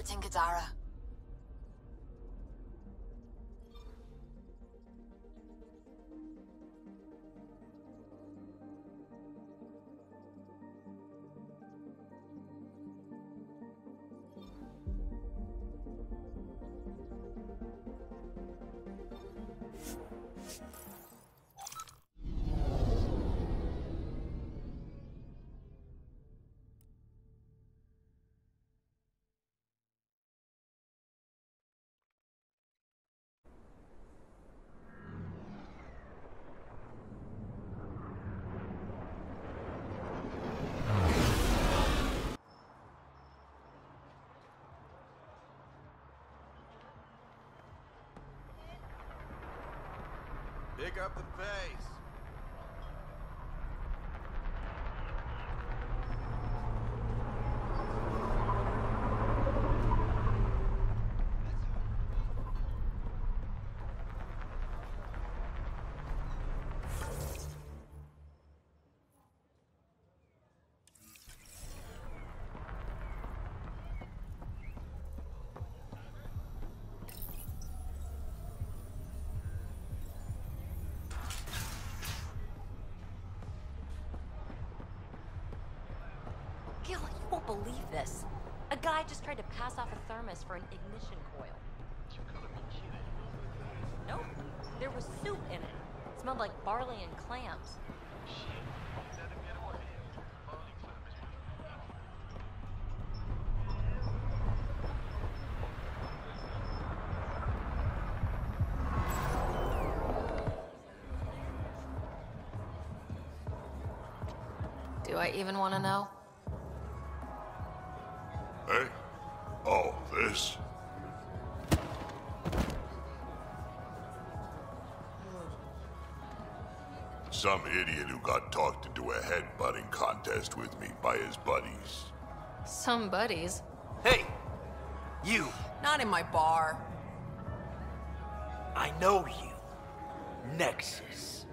orbiting Gadara. Pick up the pace. Gil, you won't believe this. A guy just tried to pass off a thermos for an ignition coil. You gotta be kidding. Nope. There was soup in it. It smelled like barley and clams. Shit. Let him get away. Barley clams. Do I even want to know? Hey? Oh, this? Some idiot who got talked into a headbutting contest with me by his buddies. Some buddies. Hey! You! Not in my bar. I know you. Nexus.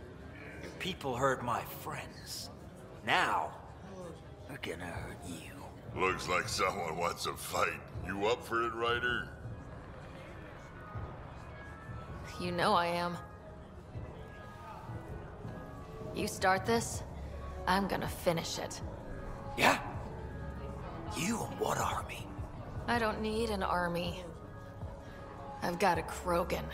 Your people hurt my friends. Now, they're gonna hurt you. Looks like someone wants a fight. You up for it, Ryder? You know I am. You start this, I'm gonna finish it. Yeah? You and what army? I don't need an army. I've got a Krogan.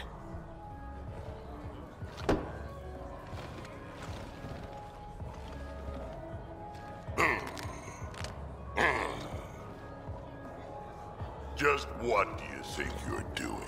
Just what do you think you're doing?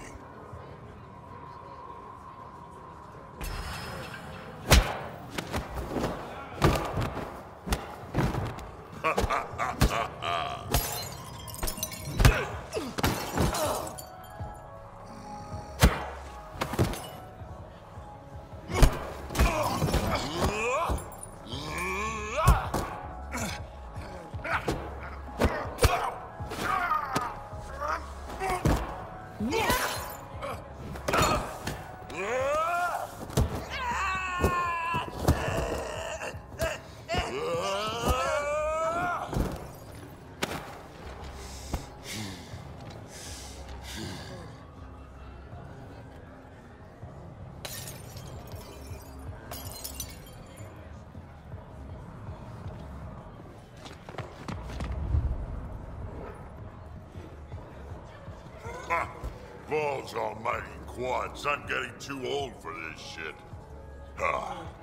Balls almighty quads, I'm getting too old for this shit.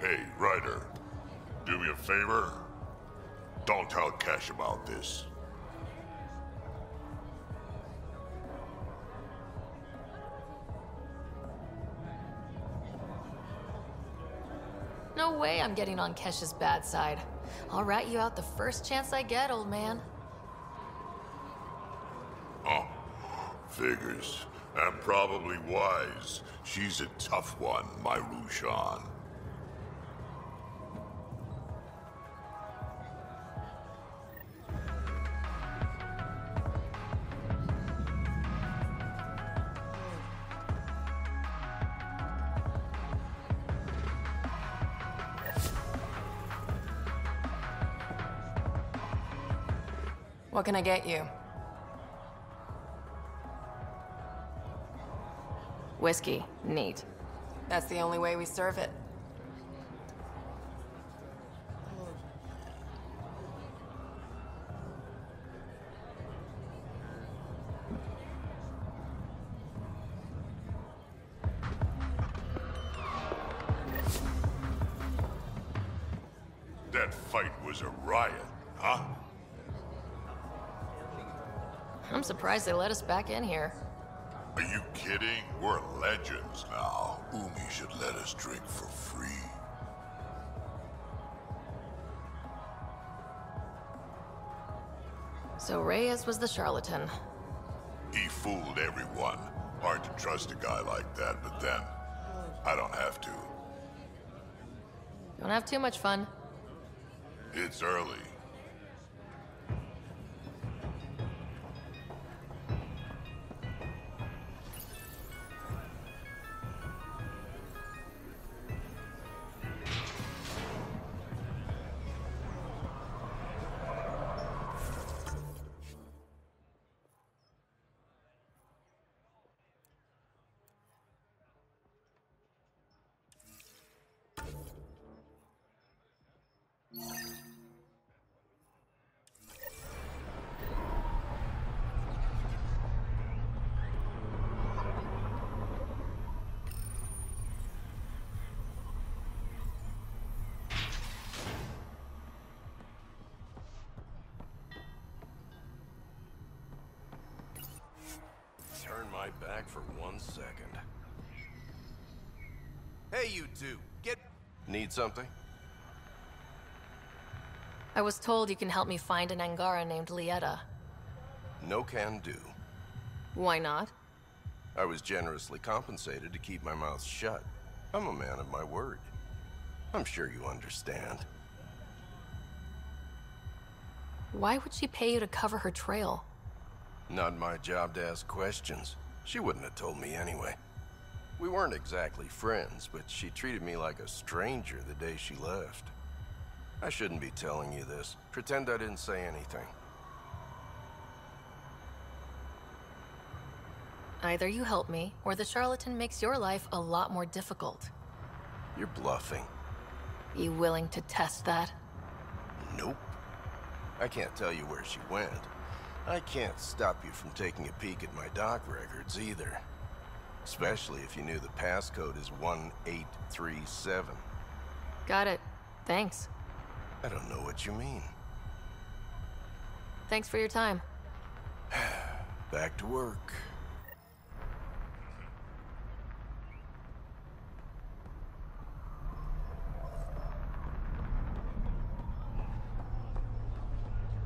Hey, Ryder. Do me a favor? Don't tell Cash about this. No way I'm getting on Kesh's bad side. I'll rat you out the first chance I get, old man. Oh, figures. And probably wise. She's a tough one, my Rushan. What can I get you? Whiskey. Neat. That's the only way we serve it. That fight was a riot, huh? I'm surprised they let us back in here. Are you kidding? We're legends now. Umi should let us drink for free. So Reyes was the charlatan. He fooled everyone. Hard to trust a guy like that, but then, I don't have to. Don't have too much fun. It's early. Turn my back for 1 second. Hey, you two, Need something? I was told you can help me find an Angara named Lieta. No can do. Why not? I was generously compensated to keep my mouth shut. I'm a man of my word. I'm sure you understand. Why would she pay you to cover her trail? Not my job to ask questions. She wouldn't have told me anyway. We weren't exactly friends, but she treated me like a stranger the day she left. I shouldn't be telling you this. Pretend I didn't say anything. Either you help me, or the charlatan makes your life a lot more difficult. You're bluffing. You willing to test that? Nope. I can't tell you where she went. I can't stop you from taking a peek at my doc records either. Especially if you knew the passcode is 1837. Got it. Thanks. I don't know what you mean. Thanks for your time. Back to work.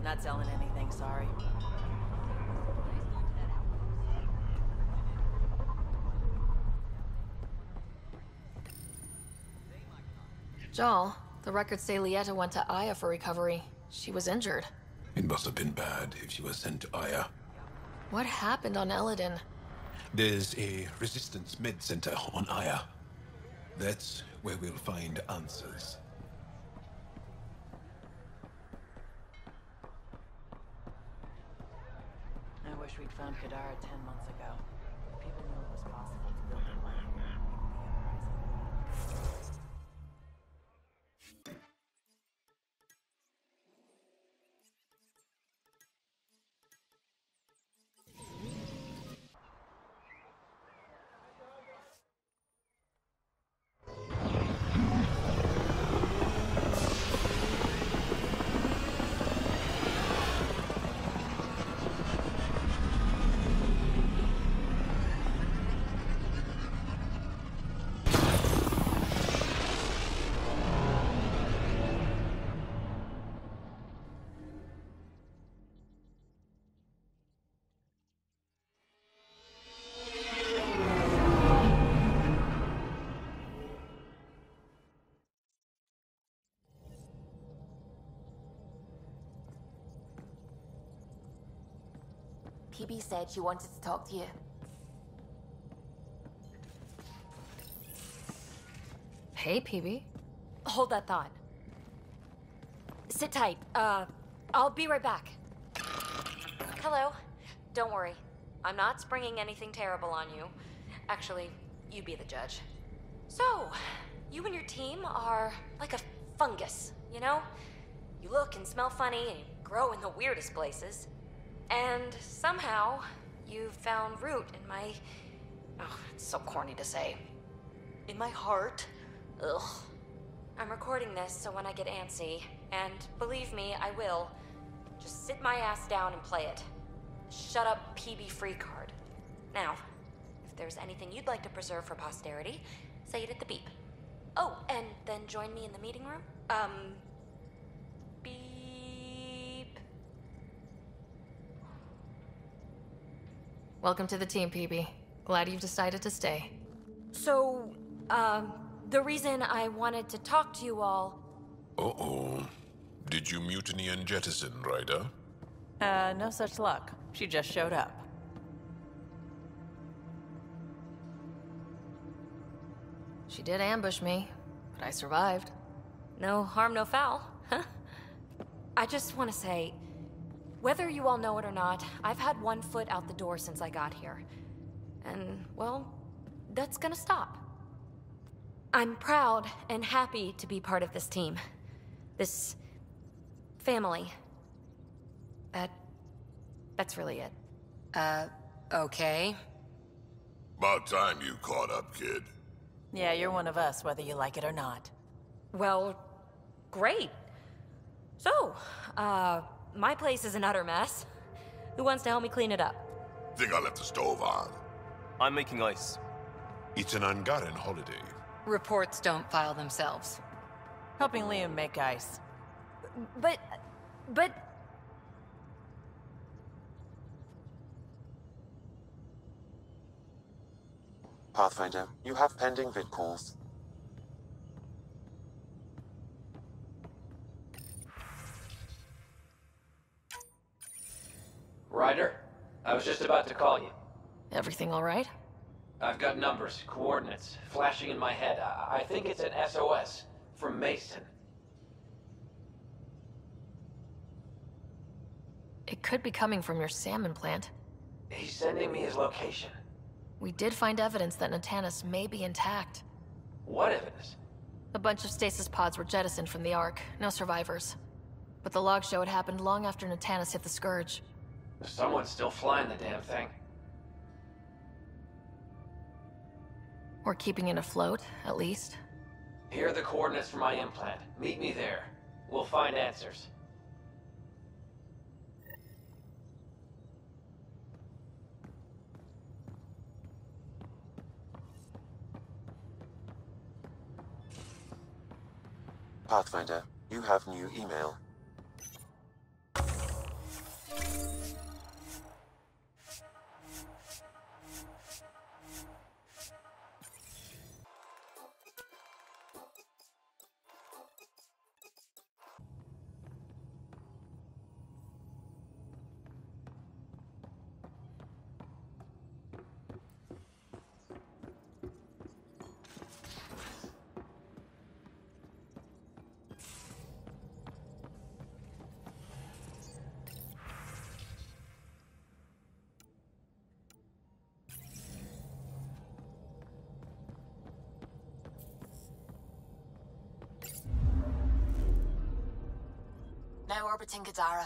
Not selling anything, sorry. Jal, the records say Lieta went to Aya for recovery. She was injured. It must have been bad if she was sent to Aya. What happened on Eladin? There's a resistance med center on Aya. That's where we'll find answers. I wish we'd found Kadara 10 months ago. People knew it was possible to build a life. PB said she wanted to talk to you. Hey, PB. Hold that thought. Sit tight. I'll be right back. Hello. Don't worry. I'm not springing anything terrible on you. Actually, you be the judge. So, you and your team are like a fungus, you know? You look and smell funny and you grow in the weirdest places. And somehow, you found root in my... Oh, it's so corny to say. In my heart. Ugh. I'm recording this so when I get antsy, and believe me, I will, just sit my ass down and play it. Shut up, PB free card. Now, if there's anything you'd like to preserve for posterity, say it at the beep. Oh, and then join me in the meeting room? Beep. Welcome to the team, PB. Glad you've decided to stay. So, the reason I wanted to talk to you all... Uh-oh. Did you mutiny and jettison, Ryder? No such luck. She just showed up. She did ambush me, but I survived. No harm, no foul, huh? I just want to say, whether you all know it or not, I've had one foot out the door since I got here. And, well, that's gonna stop. I'm proud and happy to be part of this team. This... family. That's really it. Okay. About time you caught up, kid. Yeah, you're one of us, whether you like it or not. Well, great. So, my place is an utter mess. Who wants to help me clean it up? Think I left the stove on. I'm making ice. It's an Angaran holiday. Reports don't file themselves. Helping Liam make ice. But... Pathfinder, you have pending vid calls. Ryder, I was just about to call you. Everything all right? I've got numbers, coordinates, flashing in my head. I think it's an SOS from Mason. It could be coming from your salmon plant. He's sending me his location. We did find evidence that Natanus may be intact. What evidence? A bunch of stasis pods were jettisoned from the Ark. No survivors. But the logs show it happened long after Natanus hit the Scourge. Someone's still flying the damn thing. Or keeping it afloat, at least. Here are the coordinates for my implant. Meet me there. We'll find answers. Pathfinder, you have new email. Now orbiting Gadara.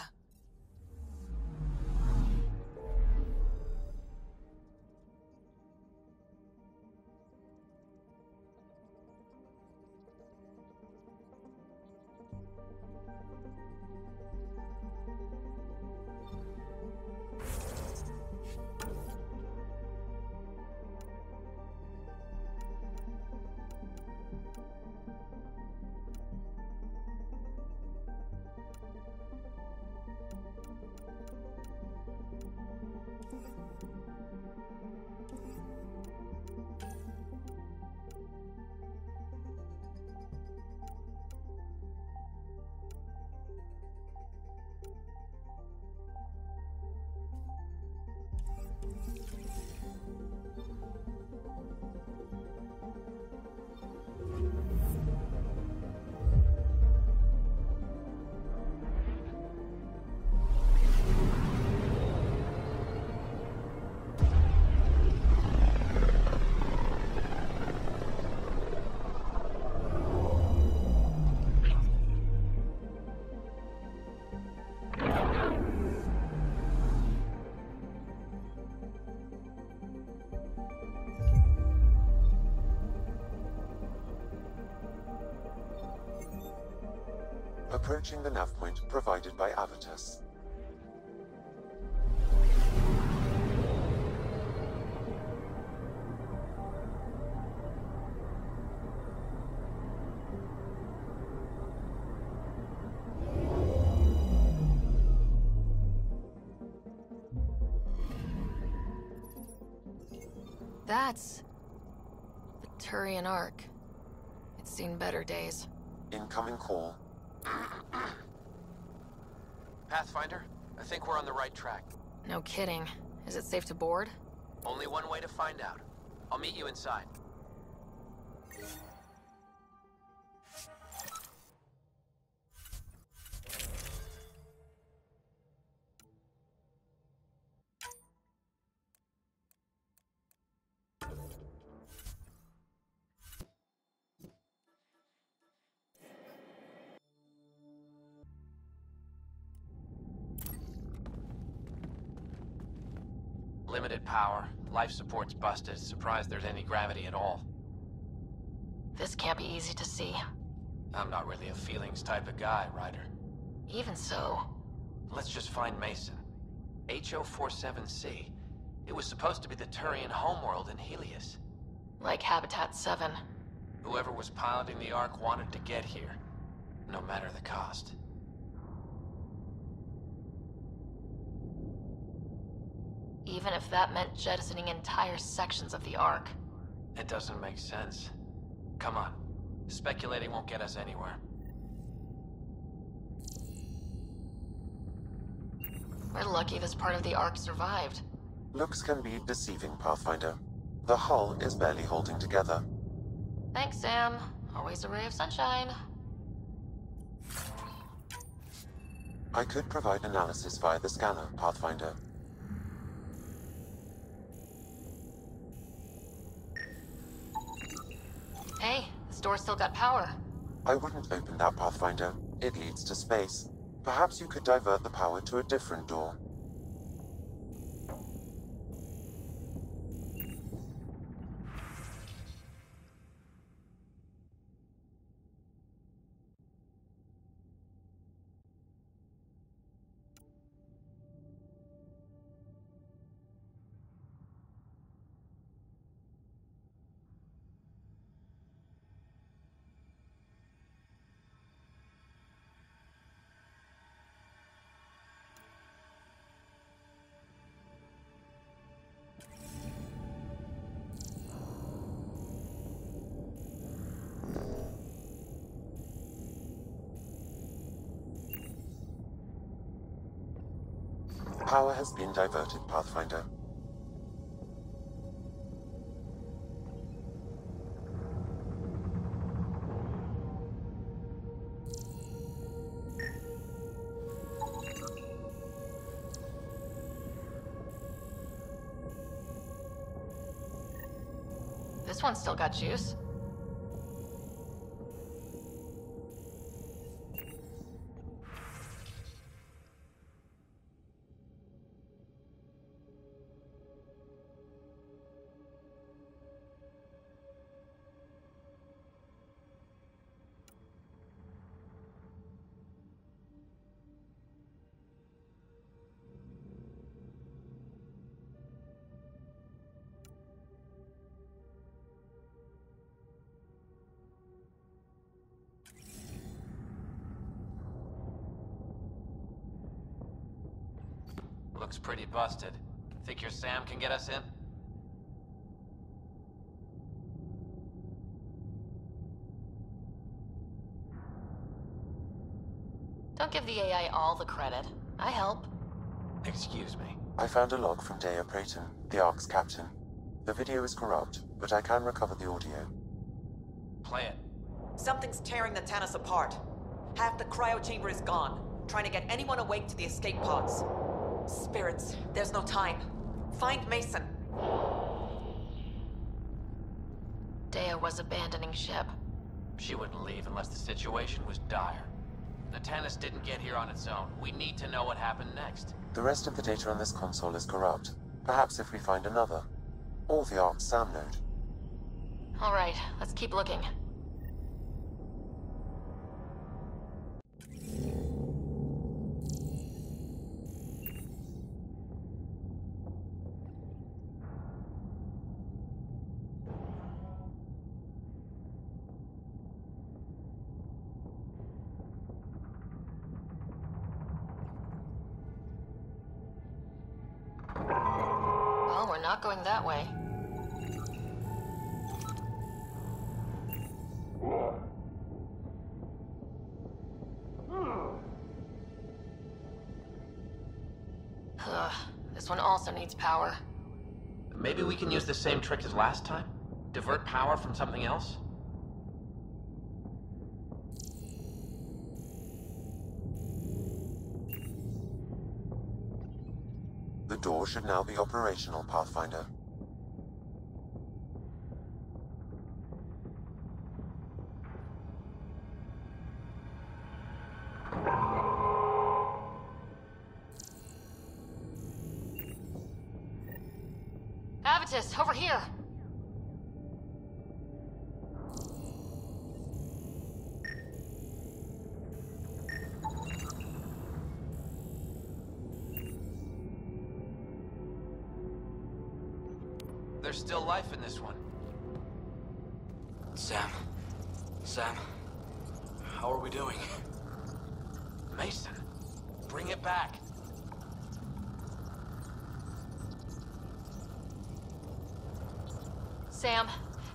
Approaching the nav point provided by Avitus. That's the Turian Ark. It's seen better days. Incoming call. Pathfinder, I think we're on the right track. No kidding. Is it safe to board? Only one way to find out. I'll meet you inside. Limited power. Life support's busted. Surprised there's any gravity at all. This can't be easy to see. I'm not really a feelings type of guy, Ryder. Even so... Let's just find Mason. HO47C. It was supposed to be the Turian homeworld in Helios. like Habitat 7. Whoever was piloting the Ark wanted to get here, no matter the cost. Even if that meant jettisoning entire sections of the Ark. It doesn't make sense. Come on. Speculating won't get us anywhere. We're lucky this part of the Ark survived. Looks can be deceiving, Pathfinder. The hull is barely holding together. Thanks, Sam. Always a ray of sunshine. I could provide analysis via the scanner, Pathfinder. Hey, this door's still got power. I wouldn't open that, Pathfinder. It leads to space. Perhaps you could divert the power to a different door. Power has been diverted, Pathfinder. This one's still got juice. Looks pretty busted. Think your Sam can get us in? Don't give the AI all the credit. I help. Excuse me. I found a log from Dea Prayton, the Ark's captain. The video is corrupt, but I can recover the audio. Play it. Something's tearing the Tannis apart. Half the cryo chamber is gone, trying to get anyone awake to the escape pods. Spirits, there's no time. Find Mason. Dea was abandoning ship. She wouldn't leave unless the situation was dire. The Tannis didn't get here on its own. We need to know what happened next. The rest of the data on this console is corrupt. Perhaps if we find another. Or the Ark's SAM node. All right, let's keep looking. not going that way. Ugh, this one also needs power. Maybe we can use the same trick as last time? Divert power from something else? The door should now be operational, Pathfinder. Avitus, over here! There's still life in this one. Sam, how are we doing? Mason, bring it back. Sam,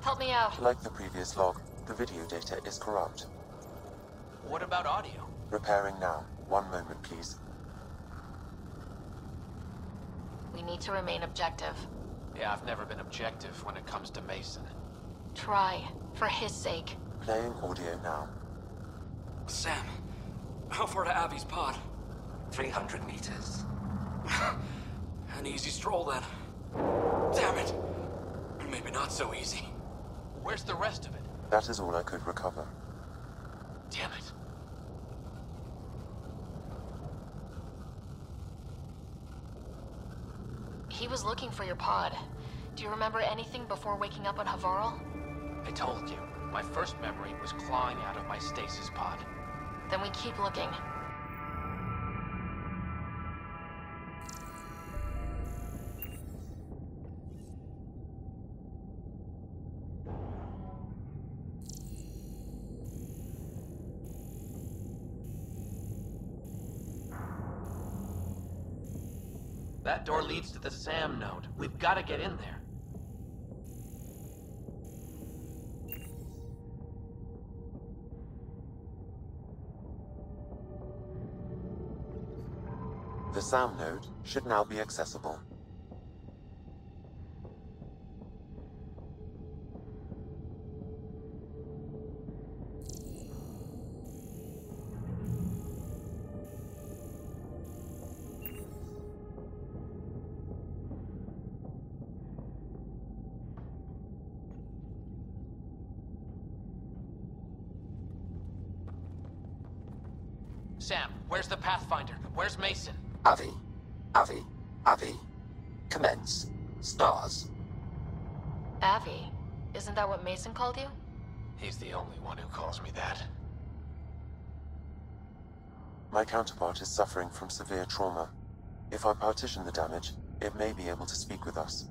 help me out. Like the previous log, the video data is corrupt. What about audio? Repairing now. 1 moment, please. We need to remain objective. Yeah, I've never been objective when it comes to Mason. Try, for his sake. Playing audio now. Sam, how far to Abby's pod? 300 meters. An easy stroll then. Damn it! Maybe not so easy. Where's the rest of it? That is all I could recover. Damn it. He was looking for your pod. Do you remember anything before waking up on Havarl? I told you. My first memory was clawing out of my stasis pod. Then we keep looking. That door leads to the SAM node. We've got to get in there. The SAM node should now be accessible. Sam, where's the Pathfinder? Where's Mason? Avi. Commence. Stars. Avi? Isn't that what Mason called you? He's the only one who calls me that. My counterpart is suffering from severe trauma. If I partition the damage, it may be able to speak with us.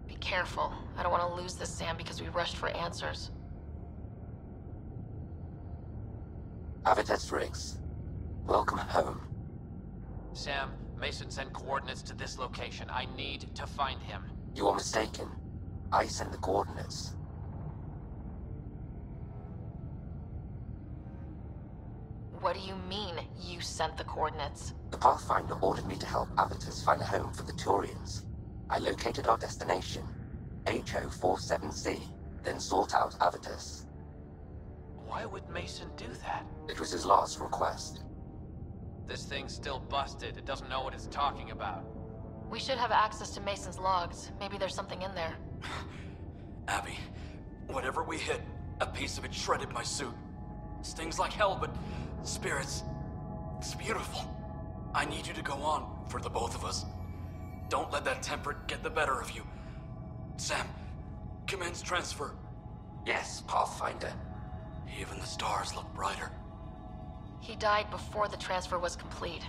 Be careful. I don't want to lose this Sam because we rushed for answers. Avitus Riggs. Welcome home. Sam, Mason sent coordinates to this location. I need to find him. You are mistaken. I sent the coordinates. What do you mean, you sent the coordinates? The Pathfinder ordered me to help Avitus find a home for the Turians. I located our destination, HO47C, then sought out Avitus. Why would Mason do that? It was his last request. This thing's still busted. It doesn't know what it's talking about. We should have access to Mason's logs. Maybe there's something in there. Abby, whatever we hit, a piece of it shredded my suit. Stings like hell, but spirits, it's beautiful. I need you to go on for the both of us. Don't let that temper get the better of you. Sam, commence transfer. Yes, Pathfinder. Even the stars look brighter. He died before the transfer was complete.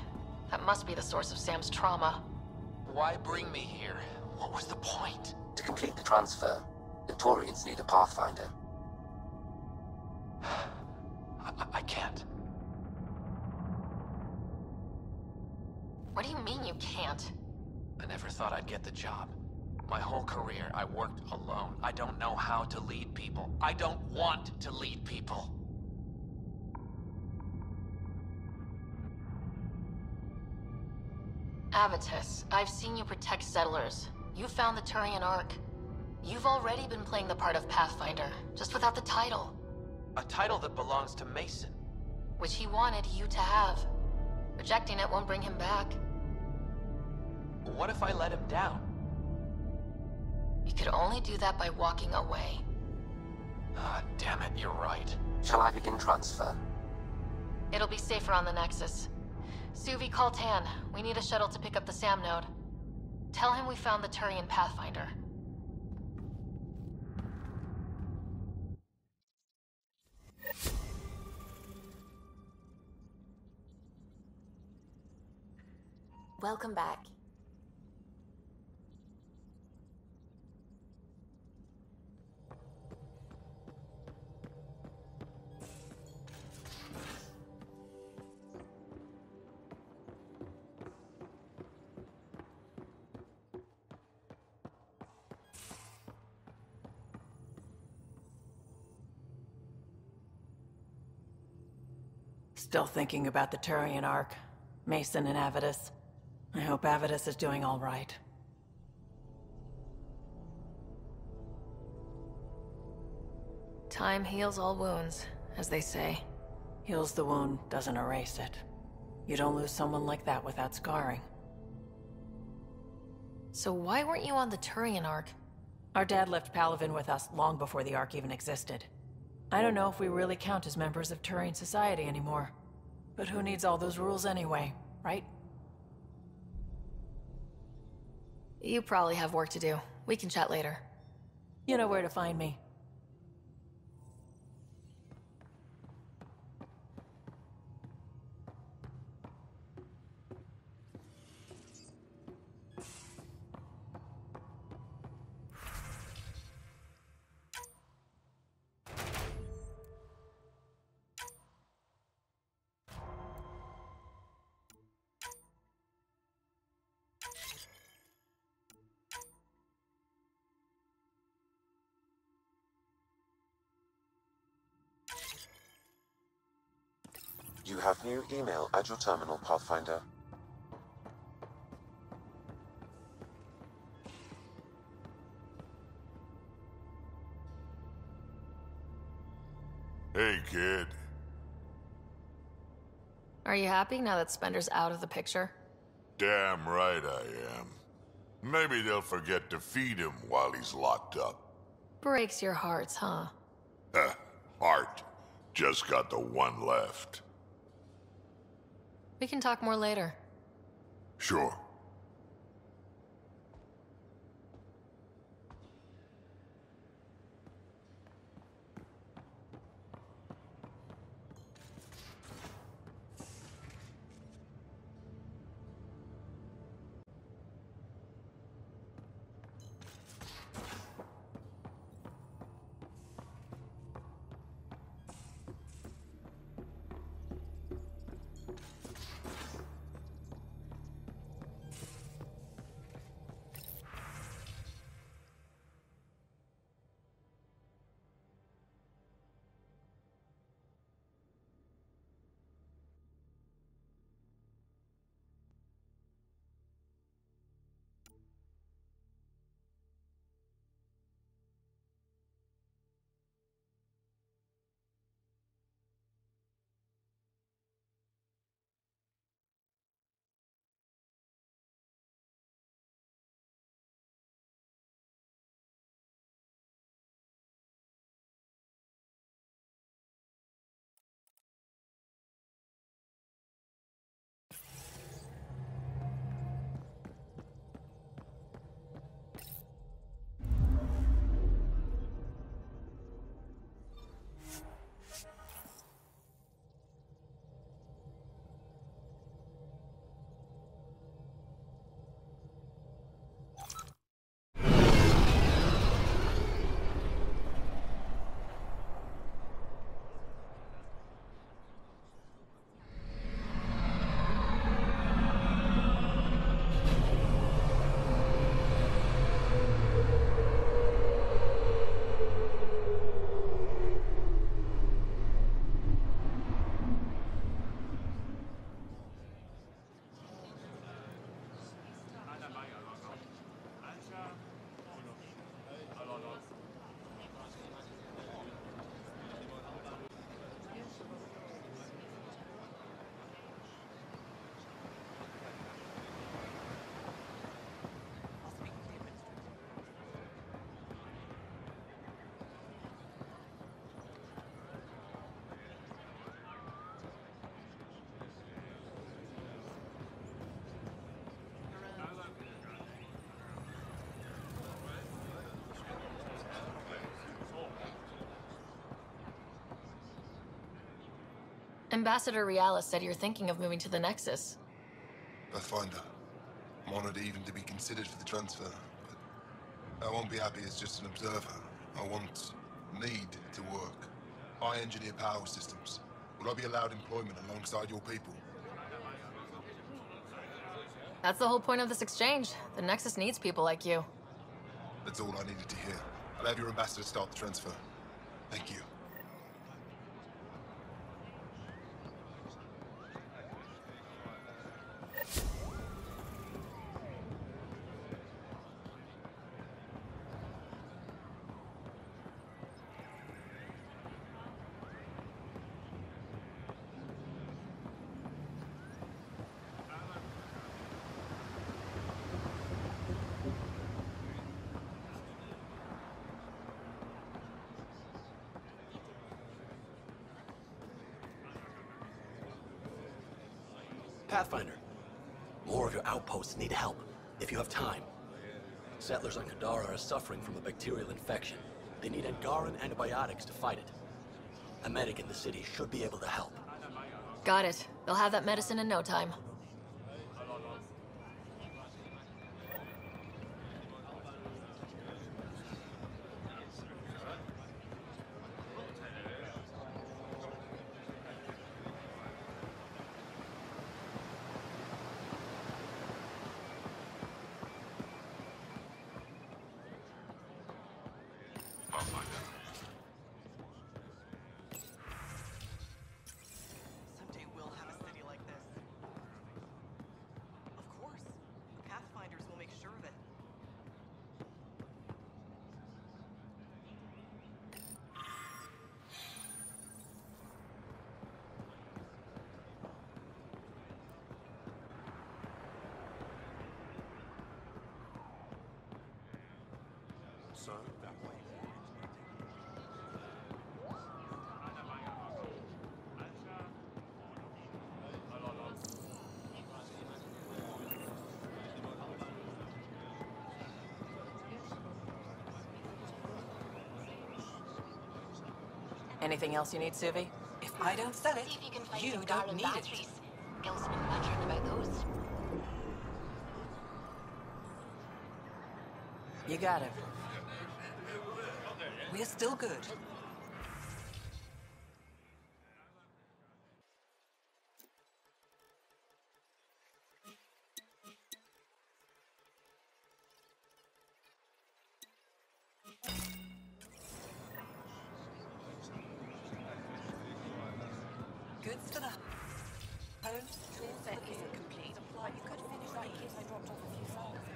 That must be the source of Sam's trauma. Why bring me here? What was the point? To complete the transfer, the Turians need a Pathfinder. I can't. What do you mean you can't? I never thought I'd get the job. My whole career, I worked alone. I don't know how to lead people. I don't want to lead people. Avitus, I've seen you protect settlers. You found the Turian Ark. You've already been playing the part of Pathfinder, just without the title. A title that belongs to Mason. Which he wanted you to have. Rejecting it won't bring him back. What if I let him down? You could only do that by walking away. Ah, damn it, you're right. Shall I begin transfer? It'll be safer on the Nexus. Suvi, call Tan. We need a shuttle to pick up the SAM node. Tell him we found the Turian Pathfinder. Welcome back. Still thinking about the Turian Ark, Mason and Avitus. I hope Avitus is doing all right. Time heals all wounds, as they say. Heals the wound, doesn't erase it. You don't lose someone like that without scarring. So why weren't you on the Turian Ark? Our dad left Palaven with us long before the Ark even existed. I don't know if we really count as members of Turian society anymore. But who needs all those rules anyway, right? You probably have work to do. We can chat later. You know where to find me. You have new email at your terminal, Pathfinder. Hey, kid. Are you happy now that Spender's out of the picture? Damn right I am. Maybe they'll forget to feed him while he's locked up. Breaks your hearts, huh? Heart. Just got the one left. We can talk more later. Sure. Ambassador Realis said you're thinking of moving to the Nexus. Pathfinder. I'm honored even to be considered for the transfer, but I won't be happy as just an observer. I need to work. I engineer power systems. Will I be allowed employment alongside your people? That's the whole point of this exchange. The Nexus needs people like you. That's all I needed to hear. I'll have your ambassador start the transfer. Thank you. Pathfinder, more of your outposts need help, if you have time. Settlers on Kadara are suffering from a bacterial infection. They need Angaran antibiotics to fight it. A medic in the city should be able to help. Got it. They'll have that medicine in no time. Someday we'll have a city like this. Of course. Pathfinders will make sure of it. So, that way. Anything else you need, Suvi? If I don't sell it, you don't need it. Gil's been wondering about those. You got it. We're still good. Goods for the home. Set isn't complete. You could finish that kit I dropped off a few seconds ago.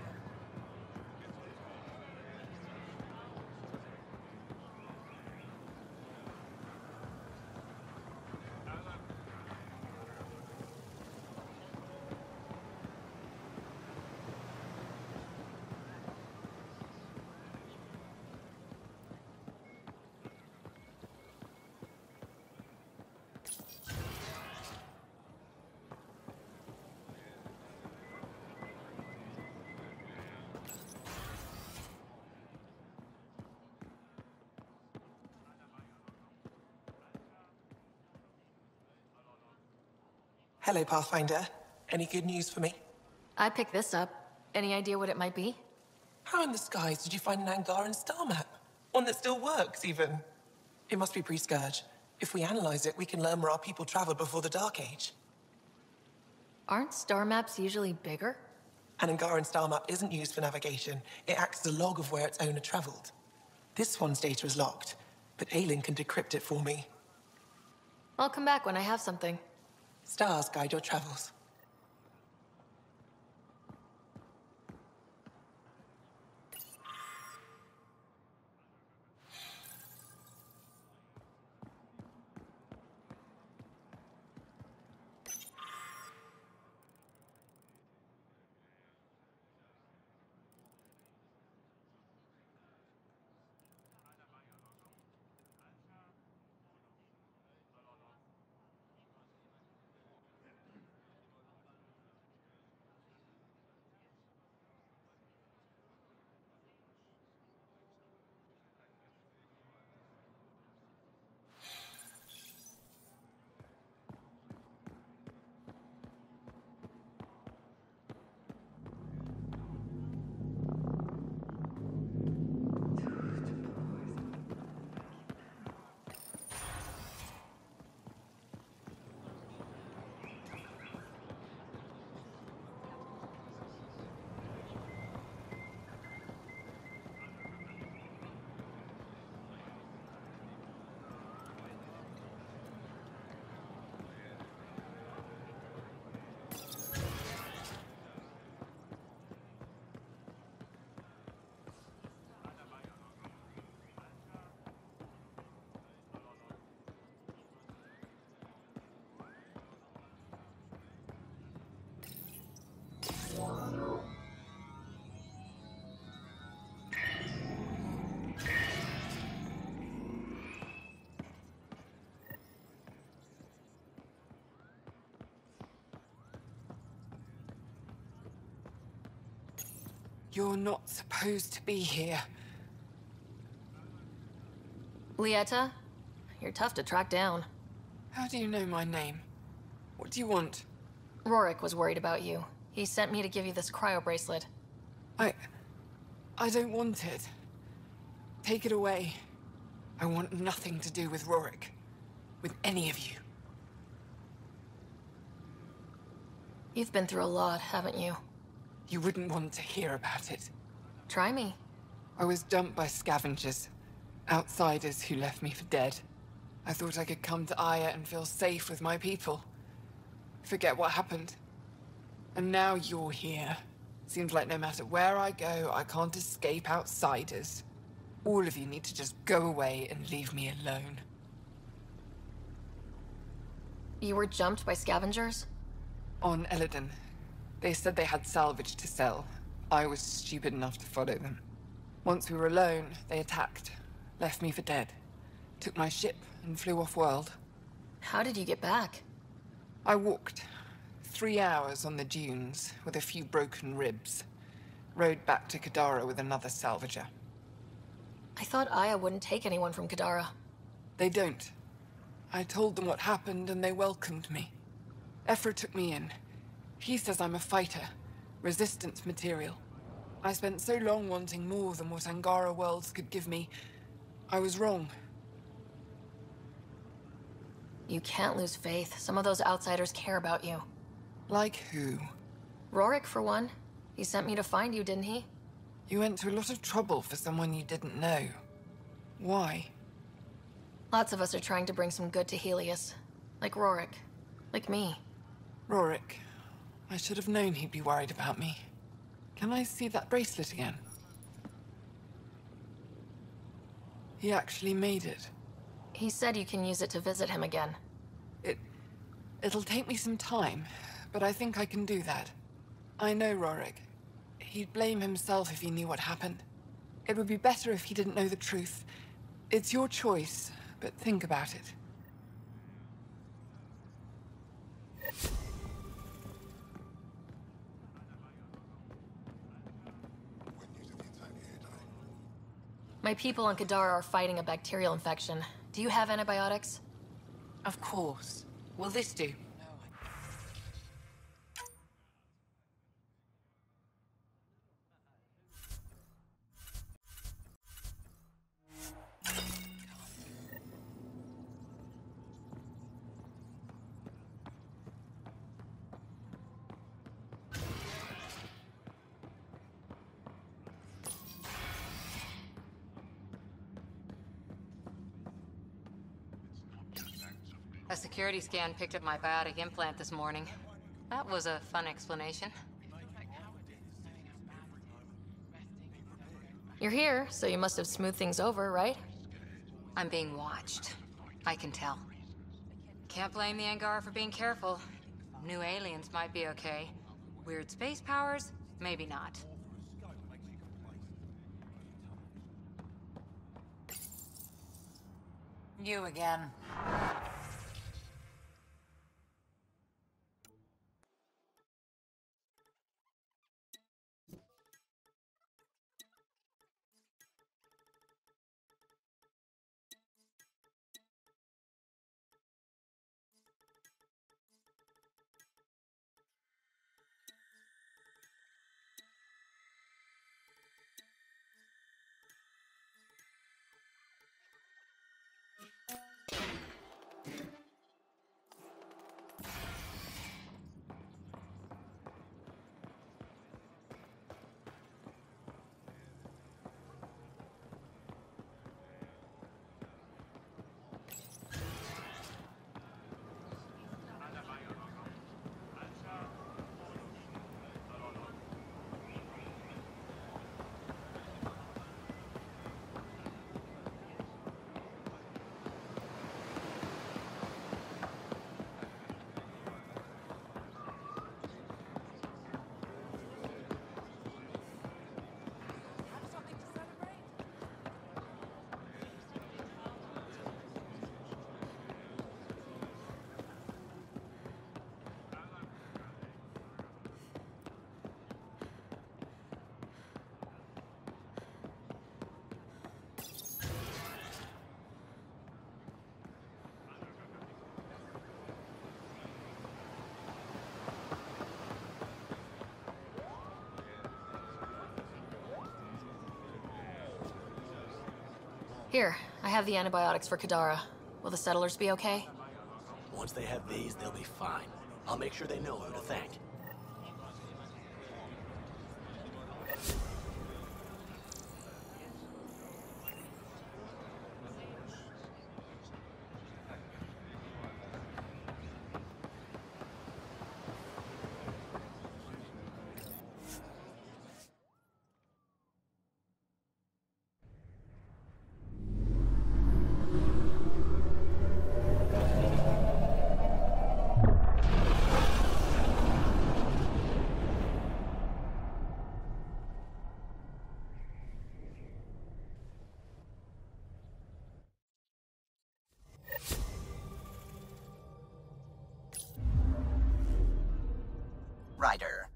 Hello, Pathfinder. Any good news for me? I picked this up. Any idea what it might be? How in the skies did you find an Angaran star map? One that still works, even. It must be pre-Scourge. If we analyze it, we can learn where our people traveled before the Dark Age. Aren't star maps usually bigger? An Angaran star map isn't used for navigation. It acts as a log of where its owner traveled. This one's data is locked, but Aelin can decrypt it for me. I'll come back when I have something. Stars guide your travels. You're not supposed to be here. Lieta? You're tough to track down. How do you know my name? What do you want? Rorik was worried about you. He sent me to give you this cryo bracelet. I don't want it. Take it away. I want nothing to do with Rorik. With any of you. You've been through a lot, haven't you? You wouldn't want to hear about it. Try me. I was dumped by scavengers. Outsiders who left me for dead. I thought I could come to Aya and feel safe with my people. Forget what happened. And now you're here. Seems like no matter where I go, I can't escape outsiders. All of you need to just go away and leave me alone. You were jumped by scavengers? On Eladon. They said they had salvage to sell. I was stupid enough to follow them. Once we were alone, they attacked. Left me for dead. Took my ship and flew off-world. How did you get back? I walked. 3 hours on the dunes, with a few broken ribs. Rode back to Kadara with another salvager. I thought Aya wouldn't take anyone from Kadara. They don't. I told them what happened and they welcomed me. Ephra took me in. He says I'm a fighter. Resistance material. I spent so long wanting more than what Angara worlds could give me. I was wrong. You can't lose faith. Some of those outsiders care about you. Like who? Rorik, for one. He sent me to find you, didn't he? You went to a lot of trouble for someone you didn't know. Why? Lots of us are trying to bring some good to Helios. Like Rorik. Like me. Rorik. I should have known he'd be worried about me. Can I see that bracelet again? He actually made it. He said you can use it to visit him again. It'll take me some time, but I think I can do that. I know Rorik. He'd blame himself if he knew what happened. It would be better if he didn't know the truth. It's your choice, but think about it. My people on Kadara are fighting a bacterial infection. Do you have antibiotics? Of course. Will this do? A security scan picked up my biotic implant this morning. That was a fun explanation. You're here, so you must have smoothed things over, right? I'm being watched. I can tell. Can't blame the Angara for being careful. New aliens might be okay. Weird space powers, maybe not. You again. Here, I have the antibiotics for Kadara. Will the settlers be okay? Once they have these, they'll be fine. I'll make sure they know who to thank. Ryder.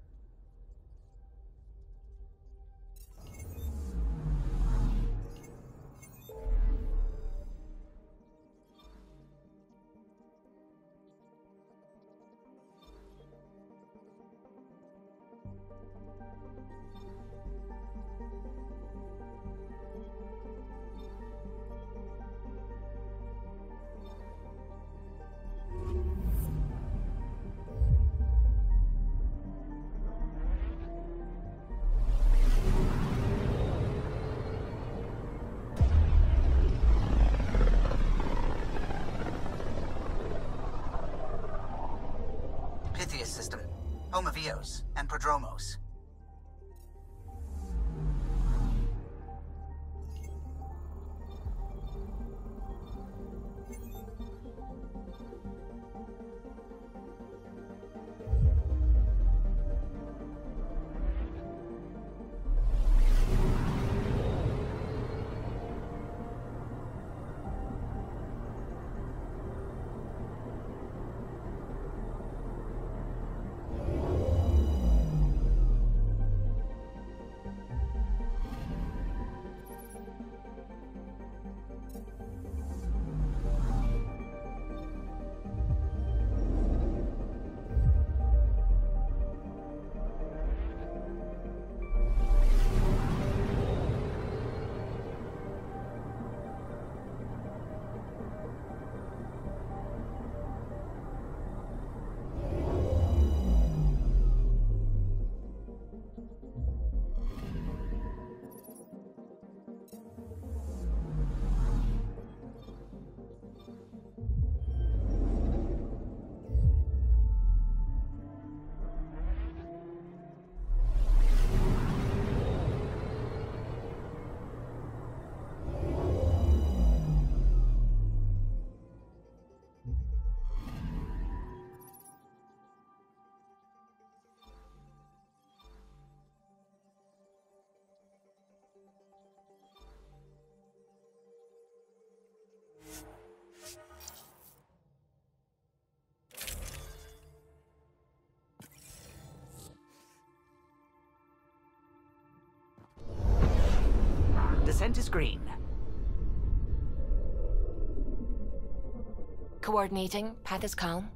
System, home of Eos and Prodromos. Descent is green. Coordinating. Path is calm.